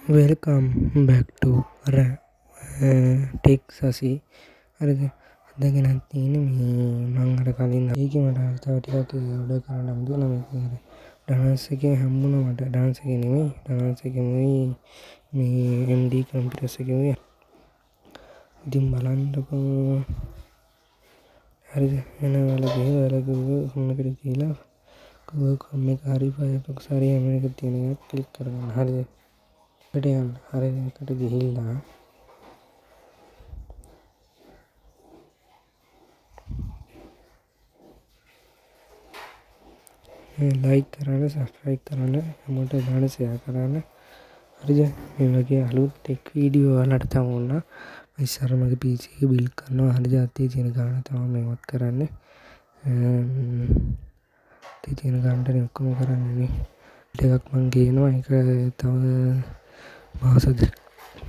Welcome back to Tech Sasi. හරිද? අද ගැනත් තියෙන්නේ මේ මම අර කලින් ඒකේ මට තව ටිකක් ඔඩර් කරන්න හම්බුණා මේක. ඩාන්ස් එකේ හම්බුණා මට ඩාන්ස් එකේ නෙමෙයි ඩාන්ස් එකේමයි මේ MD කම්පියුටර්ස් එකේමයි. ඉතින් බලන්නකෝ. හරිද? එන ඔයාලා කොහොමද කියලා කොහොම එක හරි ෆයර්ෆොක්ස් හරි හැම එකක් තියෙන එක ක්ලික් කරගන්න. හරිද? එකට යන්න. හරිද? එකට ගිහිල්ලා ලයික් කරන්න, සබ්ස්ක්‍රයිබ් කරන්න, හැමෝටම දාන්න ෂෙයා කරන්න. හරිද? මේ වගේ අලුත් ටෙක් වීඩියෝ ඔයාලට තව ඕන නම් ඉස්සර මගේ PC එක බිල්ඩ් කරනවා. හරිද? අතේ තියෙන ගාන තමයි මේවත් කරන්නේ. අතේ තියෙන ගානට ඔක්කොම කරන්නේ. ටිකක් මං ගේනවා. ඒක තව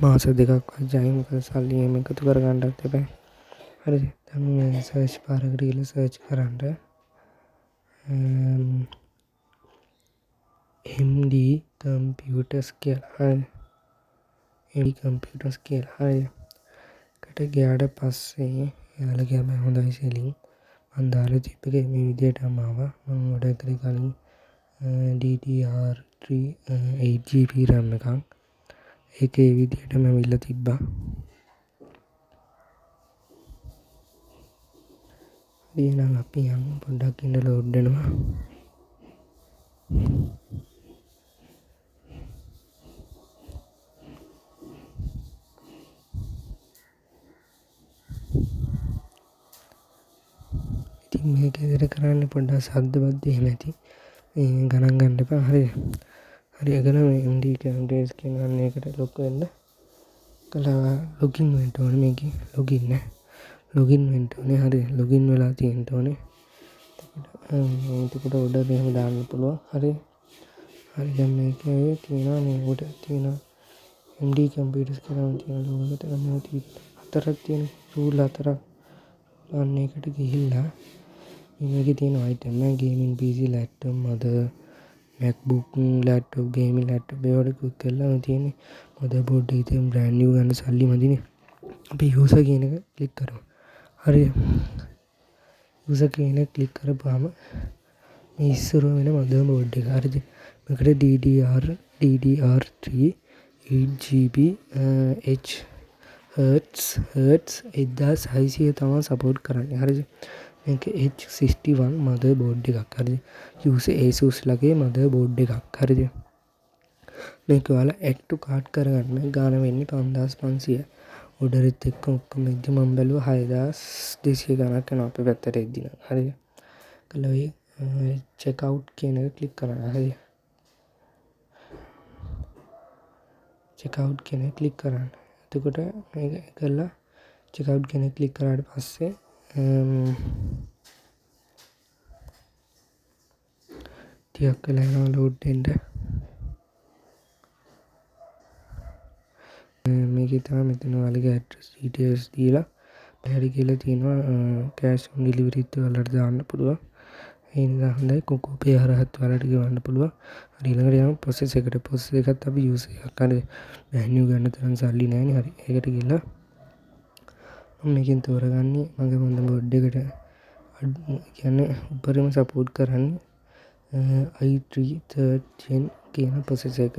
මාස දෙකක් වගේ මොකද සල්ලි එහෙම එකතු කරගන්නත් එපා. හරිද? දැන් මේ සර්ච් පාරකට ගිහලා සර්ච් කරන්න MD කම්පියුටර්ස් කියලා. හරිද? MD කම්පියුටර්ස් කියලා. හරිද? එකට ගියාට පස්සේ එයාලගේ හැම හොඳයි සෙලින් මම දාලා තිබ්බේ මේ විදිහටම ආවා. මම ඔඩර් කරේ කලින් DDR3 8GB RAM එකක්. ඒක ඒ විදිහටම ඇවිල්ලා තිබ්බා. එහෙනම් අපි යමු පොඩ්ඩක් ඉඳ ලෝඩ් වෙනවා. ඉතින් මේක විතර කරන්න පොඩ්ඩක් ශබ්ද බද්ද එහෙම ඇති. ගණන් ගන්න එපා. හරිද? හරි එකට මේ MD කම්පියුටර්ස් කියන අන්න එකට ලොග් වෙන්න. කළා ලොගින් වෙන්න ඕනේ මේකේ. ලොගින් වෙන්න ඕනේ. හරි ලොගින් වෙලා තියෙන්න ඕනේ. එතකොට ඔඩර් එහෙම දාන්න පුළුවන්. හරි. හරි දැන් මේකේ තියෙනවා මේ උඩ තියෙනවා MD කම්පියුටර්ස් කියලා තියෙන ලෝගෝ එක තමයි හතරක් තියෙන රූල් හතරක්. අන්න එකට ගිහිල්ලා මේකේ තියෙන අයිටම් එක gaming PC laptop mother MacBook laptop gaming laptop ඒවට ක්ලික් කරලා තියෙන්නේ motherboard එකේ තියෙන brand new ගන්න සල්ලි මදිනේ. අපි user කියන එක ක්ලික් කරමු. හරිද? user කියන එක ක්ලික් කරපුවාම මේ ඉස්සර වෙන motherboard එක. හරිද? මේකට DDR3 8GB Hz 1600 තමයි සපෝට් කරන්නේ. හරිද? මේක H61 motherboard එකක්. හරිද? ASUS ලගේ motherboard එකක්. හරිද? මේක ඔයාලා add to cart කරගන්න ගාන වෙන්නේ 5500. ඔඩරෙත් එක්ක ඔක්කොම ඉදි මම බැලුවා 6200 ගණක් යනවා අපේ පැත්තට එද්දි නම්. හරිද? කළා ඔය check out කියන එක ක්ලික් කරන්න. හරිද? check out කියන එක ක්ලික් කරන්න. එතකොට මේක කරලා check out කියන එක ක්ලික් කරාට පස්සේ ටිකක් වෙලා යනවා ලෝඩ් වෙන්න. මේකේ තමයි මෙතන ඔයාලගේ address details දීලා පැහැදිලි කියලා තියෙනවා cash on delivery ත් ඔයාලට දාන්න පුළුවන්. ඒ නිසා හොඳයි Coco Pay හරහත් ඔයාලට ගෙවන්න පුළුවන්. හරි ඊළඟට යමු process එකට. process එකත් අපි use එකක්. හරි brand new ගන්න තරම් සල්ලි නැහැ නේ. හරි ඒකට ගිහලා මම මේකෙන් තෝරගන්නේ මගේ motherboard එකට කියන්නේ උඩරිම support කරන්නේ i3 3rd gen කියන process එක.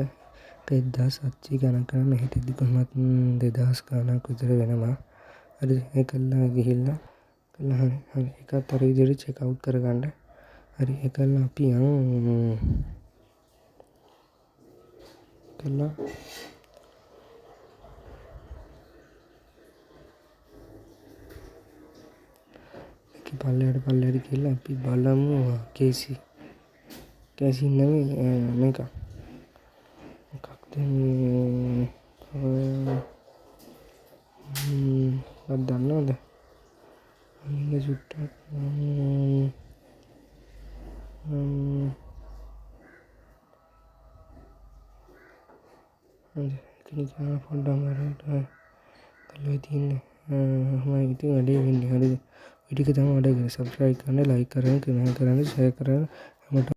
1700 ගණන් කරන මෙහෙටදී කොහොමත් 2000 ගණක් විතර වෙනවා. හරි ඒකලා ගිහිල්ලා කළා හරි ඒකත් අර විදිහට check out කරගන්න. හරි ඒකලා අපි කළා පල්ලෙහාට ගිහිල්ලා අපි බලමු කේසි නෙමෙයි මේක මොකක්ද මම දන්නවද මේක සුට්ටක් කෙනෙක් පොඩ්ඩක් මරට කළේ තියෙන්නේ මම ඉතින් වැඩේ වෙන්නේ. හරිද? ඔය ටික තමයි වැඩේ. සබ්ස්ක්‍රයිබ් කරන්න, ලයික් කරන්න, කමෙන්ට් කරන්න, ෂෙයා කරන්න හැමෝටම